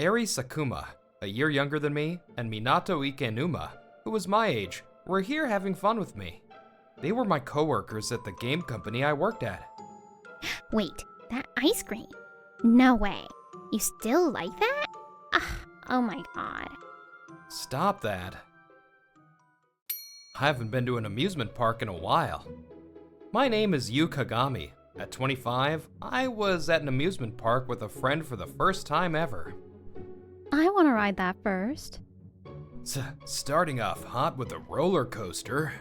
Eri Sakuma, a year younger than me, and Minato Ikenuma, who was my age, were here having fun with me. They were my coworkers at the game company I worked at. Wait, that ice cream? No way. You still like that? Oh my god. Stop that. I haven't been to an amusement park in a while. My name is Yu Kagami. At 25, I was at an amusement park with a friend for the first time ever. I want to ride that first. Starting off hot with a roller coaster.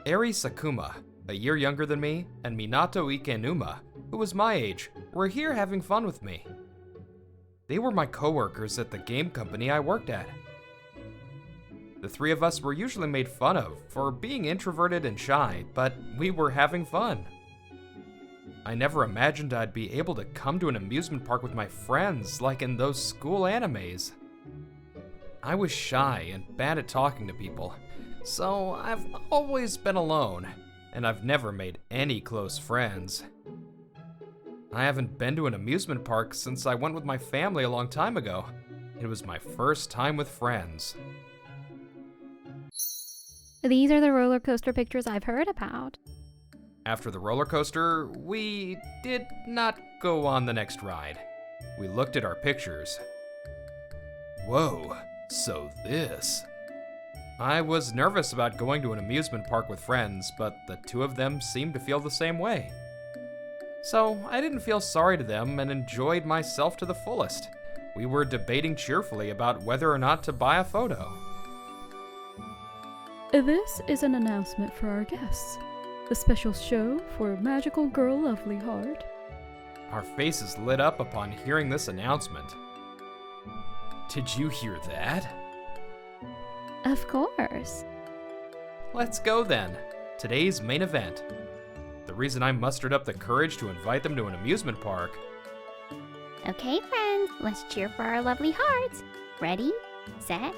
Eri Sakuma, a year younger than me, and Minato Ikenuma, who was my age, were here having fun with me. They were my coworkers at the game company I worked at. The three of us were usually made fun of for being introverted and shy, but we were having fun. I never imagined I'd be able to come to an amusement park with my friends like in those school animes. I was shy and bad at talking to people, so I've always been alone, and I've never made any close friends. I haven't been to an amusement park since I went with my family a long time ago. It was my first time with friends. These are the roller coaster pictures I've heard about. After the roller coaster, we did not go on the next ride. We looked at our pictures. Whoa, so this. I was nervous about going to an amusement park with friends, but the two of them seemed to feel the same way. So I didn't feel sorry to them and enjoyed myself to the fullest. We were debating cheerfully about whether or not to buy a photo. This is an announcement for our guests. The special show for Magical Girl Lovely Heart. Our faces lit up upon hearing this announcement. Did you hear that? Of course. Let's go then. Today's main event. The reason I mustered up the courage to invite them to an amusement park. Okay, friends, let's cheer for our lovely hearts. Ready, set,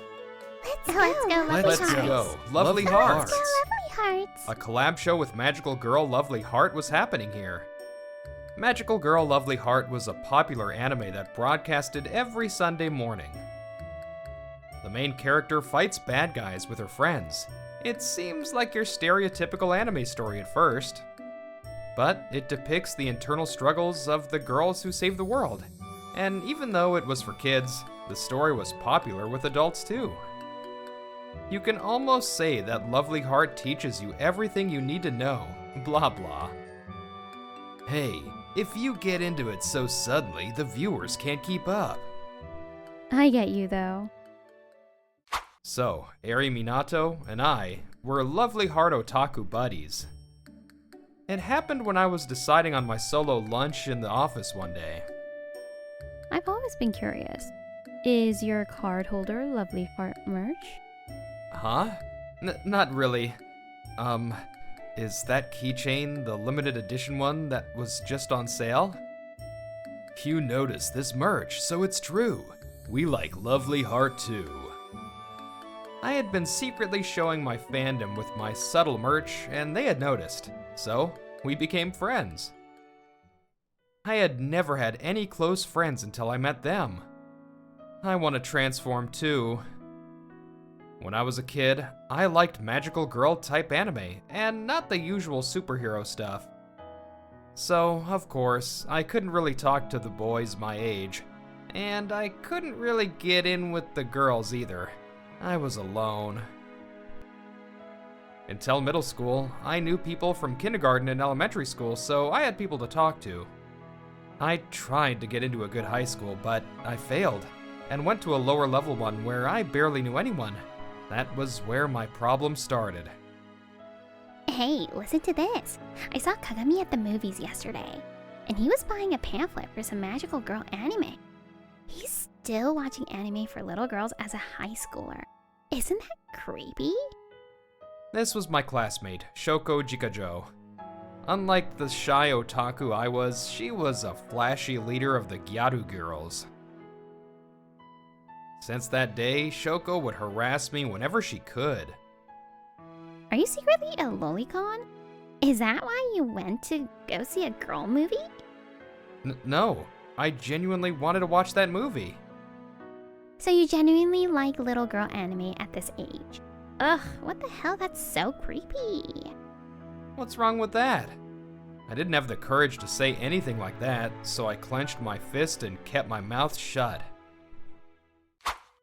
let's go, lovely Let's hearts. go. Lovely Let's Hearts. go, lovely hearts. A collab show with Magical Girl Lovely Heart was happening here. Magical Girl Lovely Heart was a popular anime that broadcasted every Sunday morning. The main character fights bad guys with her friends. It seems like your stereotypical anime story at first, but it depicts the internal struggles of the girls who save the world. And even though it was for kids, the story was popular with adults too. You can almost say that Lovely Heart teaches you everything you need to know, blah blah. Hey, if you get into it so suddenly, the viewers can't keep up. I get you, though. So, Eri Minato and I were Lovely Heart otaku buddies. It happened when I was deciding on my solo lunch in the office one day. I've always been curious. Is your card holder Lovely Heart merch? Huh? Not really. Is that keychain the limited edition one that was just on sale? You noticed this merch, so it's true. We like Lovely Heart too. I had been secretly showing my fandom with my subtle merch, and they had noticed, so we became friends. I had never had any close friends until I met them. I want to transform too. When I was a kid, I liked magical girl type anime, and not the usual superhero stuff. So, of course, I couldn't really talk to the boys my age, and I couldn't really get in with the girls either. I was alone. Until middle school, I knew people from kindergarten and elementary school, so I had people to talk to. I tried to get into a good high school, but I failed, and went to a lower level one where I barely knew anyone. That was where my problem started. Hey, listen to this. I saw Kagami at the movies yesterday, and he was buying a pamphlet for some magical girl anime. He's still watching anime for little girls as a high schooler. Isn't that creepy? This was my classmate, Shoko Jikajo. Unlike the shy otaku I was, she was a flashy leader of the Gyaru girls. Since that day, Shoko would harass me whenever she could. Are you secretly a lolicon? Is that why you went to go see a girl movie? No, I genuinely wanted to watch that movie. So you genuinely like little girl anime at this age? Ugh, what the hell? That's so creepy. What's wrong with that? I didn't have the courage to say anything like that, so I clenched my fist and kept my mouth shut.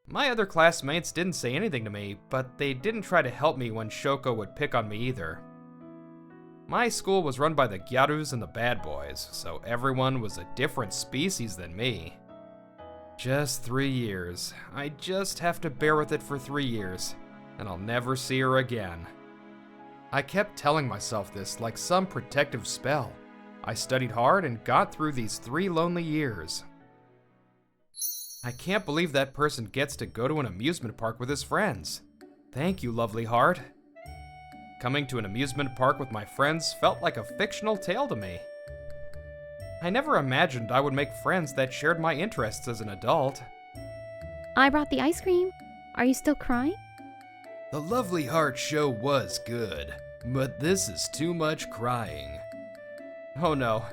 My other classmates didn't say anything to me, but they didn't try to help me when Shoko would pick on me either. My school was run by the gyarus and the bad boys, so everyone was a different species than me. Just 3 years. I just have to bear with it for 3 years, and I'll never see her again. I kept telling myself this like some protective spell. I studied hard and got through these 3 lonely years. I can't believe that person gets to go to an amusement park with his friends. Thank you, lovely heart. Coming to an amusement park with my friends felt like a fictional tale to me. I never imagined I would make friends that shared my interests as an adult. I brought the ice cream. Are you still crying? The Lovely Heart show was good, but this is too much crying. Oh no,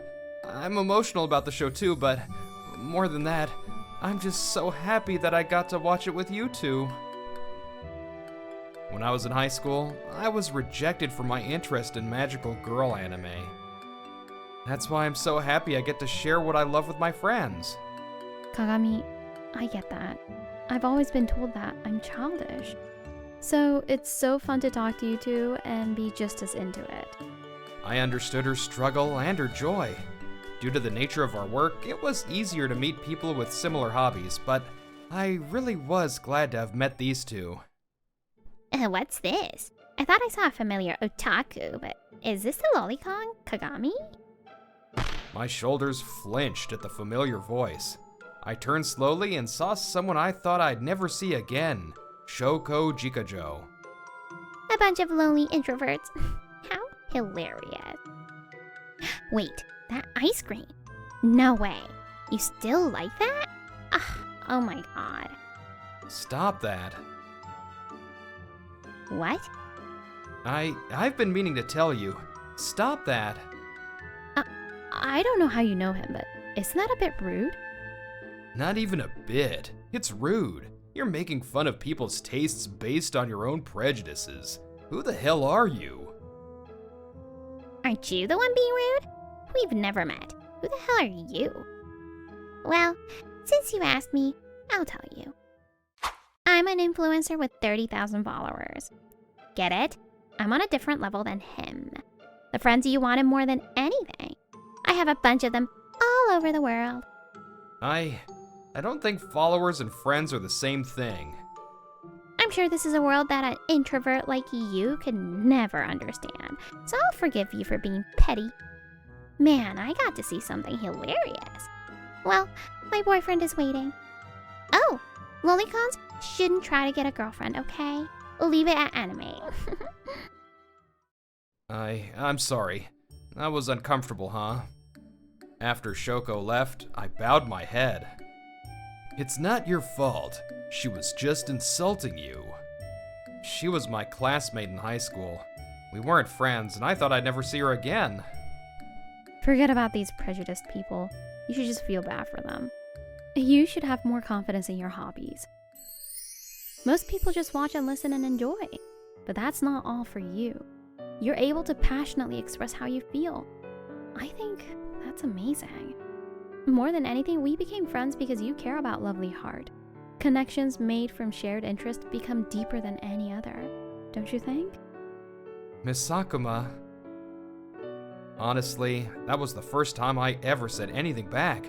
I'm emotional about the show too, but more than that, I'm just so happy that I got to watch it with you two. When I was in high school, I was rejected for my interest in magical girl anime. That's why I'm so happy I get to share what I love with my friends. Kagami, I get that. I've always been told that I'm childish. So it's so fun to talk to you two and be just as into it. I understood her struggle and her joy. Due to the nature of our work, it was easier to meet people with similar hobbies, but I really was glad to have met these two. What's this? I thought I saw a familiar otaku, but is this the lolicon, Kagami? My shoulders flinched at the familiar voice. I turned slowly and saw someone I thought I'd never see again, Shoko Jikajo. A bunch of lonely introverts. How hilarious. Wait, that ice cream? No way. You still like that? Oh my god. Stop that. What? I've been meaning to tell you. Stop that. I don't know how you know him, but isn't that a bit rude? Not even a bit. It's rude. You're making fun of people's tastes based on your own prejudices. Who the hell are you? Aren't you the one being rude? We've never met. Who the hell are you? Well, since you asked me, I'll tell you. I'm an influencer with 30,000 followers. Get it? I'm on a different level than him. The friends you wanted more than anything. I have a bunch of them all over the world. I don't think followers and friends are the same thing. I'm sure this is a world that an introvert like you could never understand, so I'll forgive you for being petty. Man, I got to see something hilarious. Well, my boyfriend is waiting. Oh, lolicons shouldn't try to get a girlfriend, okay? Leave it at anime. I'm sorry. That was uncomfortable, huh? After Shoko left, I bowed my head. It's not your fault. She was just insulting you. She was my classmate in high school. We weren't friends, and I thought I'd never see her again. Forget about these prejudiced people. You should just feel bad for them. You should have more confidence in your hobbies. Most people just watch and listen and enjoy, but that's not all for you. You're able to passionately express how you feel. I think that's amazing. More than anything, we became friends because you care about Lovely Heart. Connections made from shared interest become deeper than any other, don't you think? Miss Sakuma. Honestly, that was the first time I ever said anything back.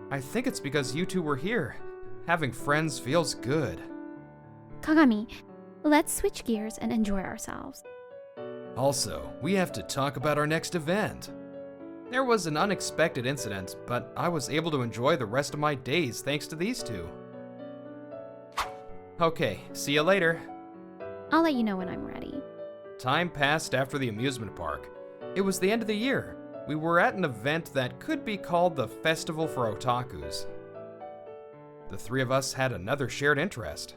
I think it's because you two were here. Having friends feels good. Kagami, let's switch gears and enjoy ourselves. Also, we have to talk about our next event. There was an unexpected incident, but I was able to enjoy the rest of my days thanks to these two. Okay, see you later. I'll let you know when I'm ready. Time passed after the amusement park. It was the end of the year. We were at an event that could be called the Festival for Otakus. The three of us had another shared interest.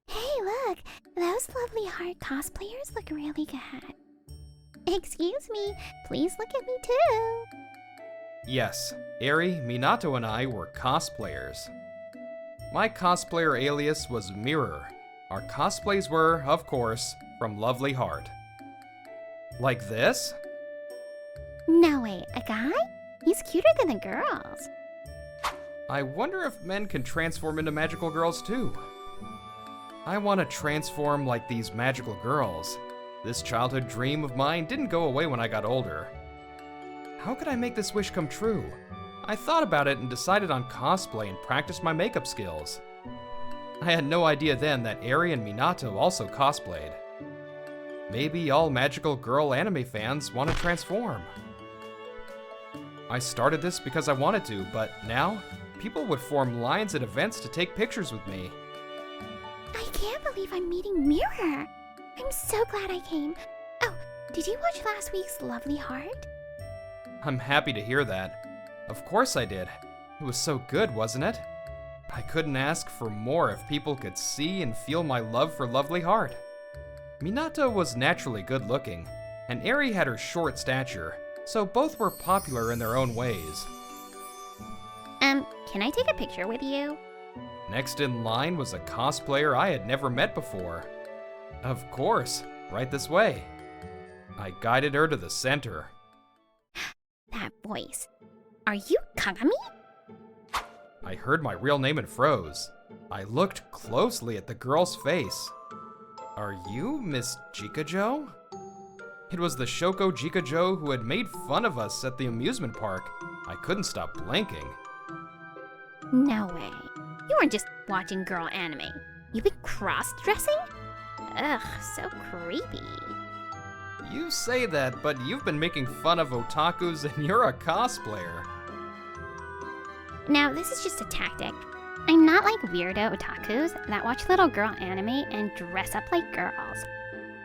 Hey, look! Those Lovely Heart cosplayers look really good. Excuse me, please look at me too. Yes, Eri, Minato, and I were cosplayers. My cosplayer alias was Mirror. Our cosplays were, of course, from Lovely Heart. Like this? No way, a guy? He's cuter than the girls. I wonder if men can transform into magical girls too. I want to transform like these magical girls. This childhood dream of mine didn't go away when I got older. How could I make this wish come true? I thought about it and decided on cosplay and practiced my makeup skills. I had no idea then that Eri and Minato also cosplayed. Maybe all magical girl anime fans want to transform. I started this because I wanted to, but now, people would form lines at events to take pictures with me. I can't believe I'm meeting Mirror. I'm so glad I came. Oh, did you watch last week's Lovely Heart? I'm happy to hear that. Of course I did. It was so good, wasn't it? I couldn't ask for more if people could see and feel my love for Lovely Heart. Minato was naturally good looking, and Eri had her short stature, so both were popular in their own ways. Can I take a picture with you? Next in line was a cosplayer I had never met before. Of course, right this way. I guided her to the center. That voice. Are you Kagami? I heard my real name and froze. I looked closely at the girl's face. Are you Miss Jikajo? It was the Shoko Jikajo who had made fun of us at the amusement park. I couldn't stop blinking. No way. You weren't just watching girl anime. You've been cross-dressing? Ugh, so creepy. You say that, but you've been making fun of otakus and you're a cosplayer. Now, this is just a tactic. I'm not like weirdo otakus that watch little girl anime and dress up like girls.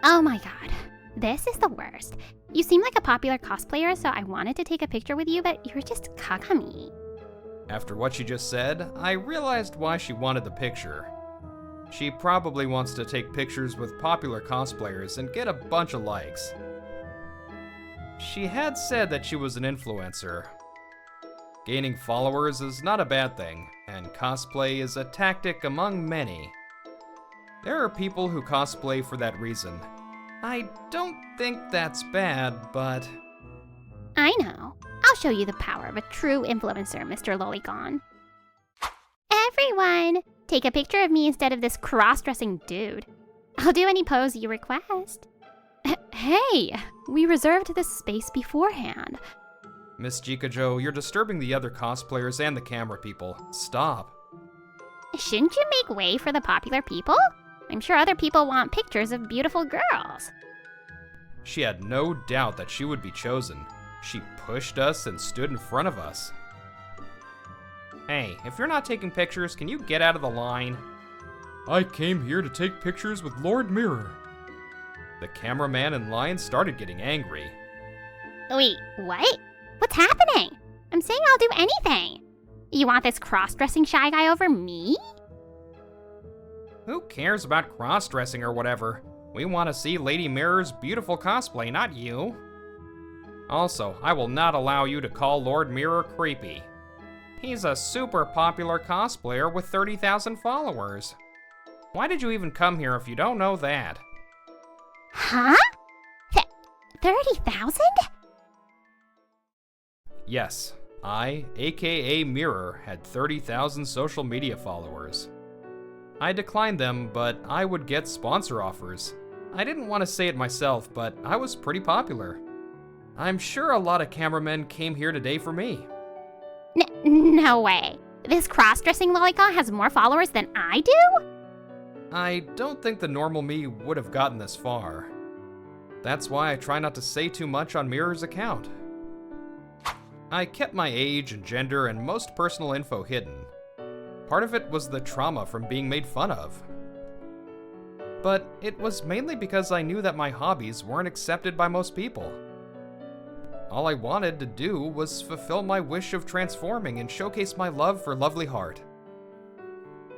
Oh my god, this is the worst. You seem like a popular cosplayer, so I wanted to take a picture with you, but you're just Kagami. After what she just said, I realized why she wanted the picture. She probably wants to take pictures with popular cosplayers and get a bunch of likes. She had said that she was an influencer. Gaining followers is not a bad thing, and cosplay is a tactic among many. There are people who cosplay for that reason. I don't think that's bad, but... I know. I'll show you the power of a true influencer, Mr. Lolicon. Everyone, take a picture of me instead of this cross-dressing dude. I'll do any pose you request. Hey, we reserved this space beforehand. Miss Jikajo, you're disturbing the other cosplayers and the camera people. Stop. Shouldn't you make way for the popular people? I'm sure other people want pictures of beautiful girls. She had no doubt that she would be chosen. She pushed us and stood in front of us. Hey, if you're not taking pictures, can you get out of the line? I came here to take pictures with Lord Mirror. The cameraman in line started getting angry. Wait, what? What's happening? I'm saying I'll do anything. You want this cross-dressing shy guy over me? Who cares about cross-dressing or whatever? We want to see Lady Mirror's beautiful cosplay, not you. Also, I will not allow you to call Lord Mirror creepy. He's a super popular cosplayer with 30,000 followers. Why did you even come here if you don't know that? Huh? 30,000? Yes, I, aka Mirror, had 30,000 social media followers. I declined them, but I would get sponsor offers. I didn't want to say it myself, but I was pretty popular. I'm sure a lot of cameramen came here today for me. No way. This cross-dressing lolicon has more followers than I do? I don't think the normal me would have gotten this far. That's why I try not to say too much on Mirror's account. I kept my age and gender and most personal info hidden. Part of it was the trauma from being made fun of. But it was mainly because I knew that my hobbies weren't accepted by most people. All I wanted to do was fulfill my wish of transforming and showcase my love for Lovely Heart.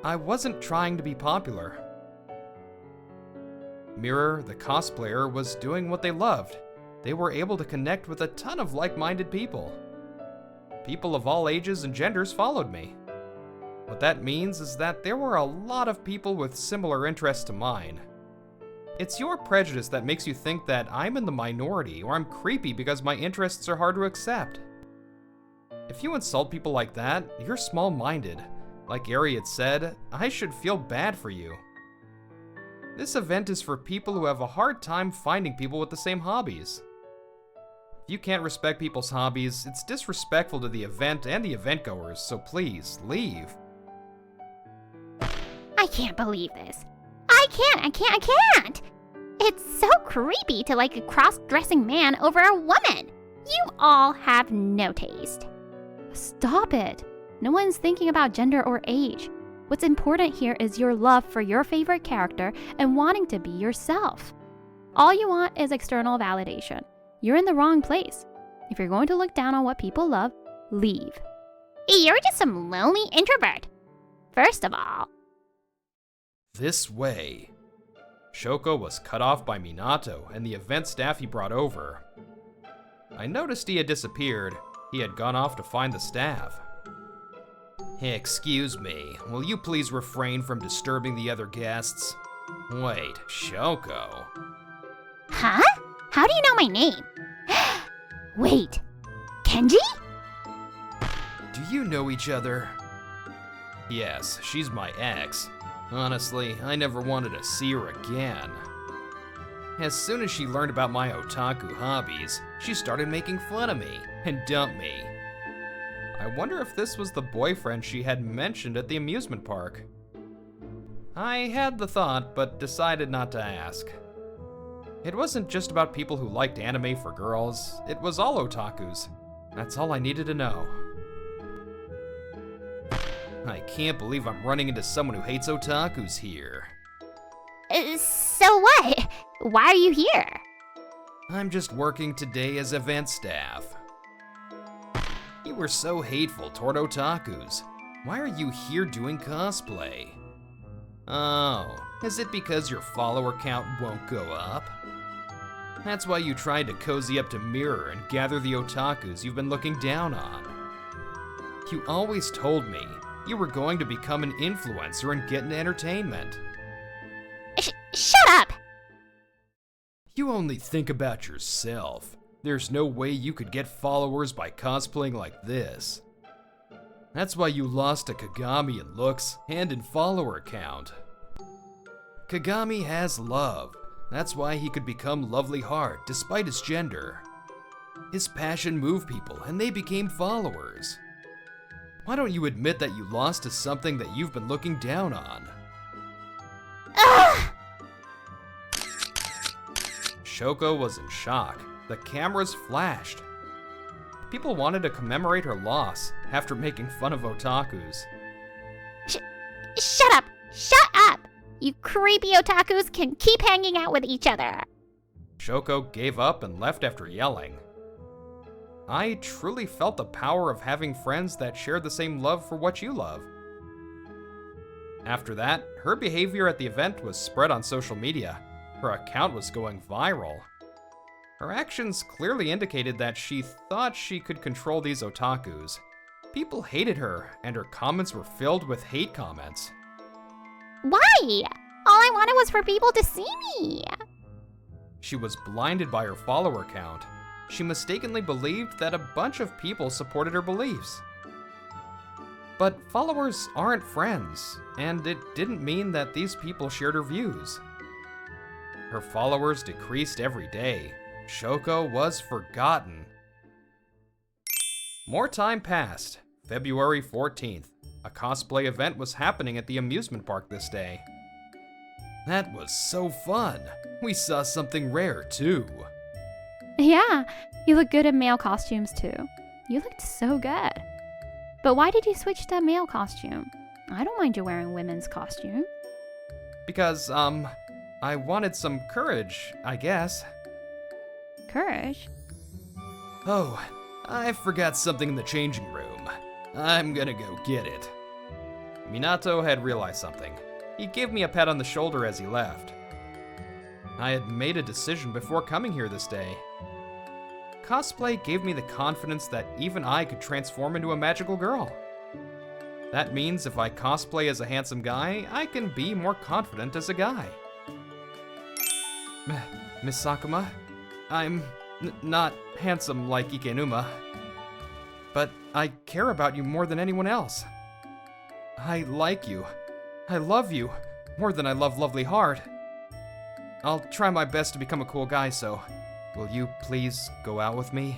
I wasn't trying to be popular. Mirror, the cosplayer, was doing what they loved. They were able to connect with a ton of like-minded people. People of all ages and genders followed me. What that means is that there were a lot of people with similar interests to mine. It's your prejudice that makes you think that I'm in the minority or I'm creepy because my interests are hard to accept. If you insult people like that, you're small-minded. Like Ari had said, I should feel bad for you. This event is for people who have a hard time finding people with the same hobbies. If you can't respect people's hobbies, it's disrespectful to the event and the event-goers, so please, leave. I can't believe this. I can't! It's so creepy to like a cross-dressing man over a woman. You all have no taste. Stop it. No one's thinking about gender or age. What's important here is your love for your favorite character and wanting to be yourself. All you want is external validation. You're in the wrong place. If you're going to look down on what people love, leave. You're just some lonely introvert. First of all. This way. Shoko was cut off by Minato and the event staff he brought over. I noticed he had disappeared. He had gone off to find the staff. Excuse me, will you please refrain from disturbing the other guests? Wait, Shoko? Huh? How do you know my name? Wait, Kenji? Do you know each other? Yes, she's my ex. Honestly, I never wanted to see her again. As soon as she learned about my otaku hobbies, she started making fun of me and dumped me. I wonder if this was the boyfriend she had mentioned at the amusement park. I had the thought, but decided not to ask. It wasn't just about people who liked anime for girls, it was all otakus. That's all I needed to know. I can't believe I'm running into someone who hates otakus here. So what? Why are you here? I'm just working today as event staff. You were so hateful toward otakus. Why are you here doing cosplay? Oh, is it because your follower count won't go up? That's why you tried to cozy up to Mirror and gather the otakus you've been looking down on. You always told me you were going to become an influencer and get into entertainment. Shut up! You only think about yourself. There's no way you could get followers by cosplaying like this. That's why you lost to Kagami in looks and in follower count. Kagami has love. That's why he could become Lovely Heart despite his gender. His passion moved people and they became followers. Why don't you admit that you lost to something that you've been looking down on? Ugh! Shoko was in shock. The cameras flashed. People wanted to commemorate her loss after making fun of otakus. Shut up! Shut up! You creepy otakus can keep hanging out with each other. Shoko gave up and left after yelling. I truly felt the power of having friends that shared the same love for what you love. After that, her behavior at the event was spread on social media. Her account was going viral. Her actions clearly indicated that she thought she could control these otakus. People hated her, and her comments were filled with hate comments. Why? All I wanted was for people to see me. She was blinded by her follower count. She mistakenly believed that a bunch of people supported her beliefs. But followers aren't friends, and it didn't mean that these people shared her views. Her followers decreased every day. Shoko was forgotten. More time passed. February 14th. A cosplay event was happening at the amusement park this day. That was so fun. We saw something rare, too. Yeah, you look good in male costumes too. You looked so good. But why did you switch to a male costume? I don't mind you wearing women's costume. Because, I wanted some courage, I guess. Courage? Oh, I forgot something in the changing room. I'm gonna go get it. Minato had realized something. He gave me a pat on the shoulder as he left. I had made a decision before coming here this day. Cosplay gave me the confidence that even I could transform into a magical girl. That means if I cosplay as a handsome guy, I can be more confident as a guy. Miss Sakuma, I'm not handsome like Ikenuma, but I care about you more than anyone else. I like you. I love you more than I love Lovely Heart. I'll try my best to become a cool guy, so will you please go out with me?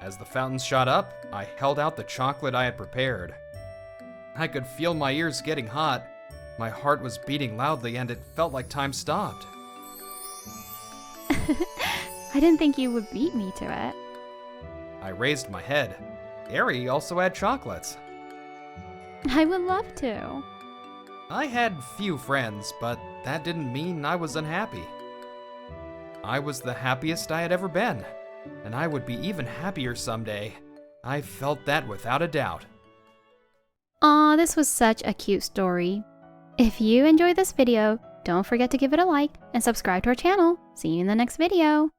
As the fountains shot up, I held out the chocolate I had prepared. I could feel my ears getting hot. My heart was beating loudly and it felt like time stopped. I didn't think you would beat me to it. I raised my head. Eri also had chocolates. I would love to. I had few friends, but that didn't mean I was unhappy. I was the happiest I had ever been, and I would be even happier someday. I felt that without a doubt. Aw, this was such a cute story. If you enjoyed this video, don't forget to give it a like and subscribe to our channel. See you in the next video.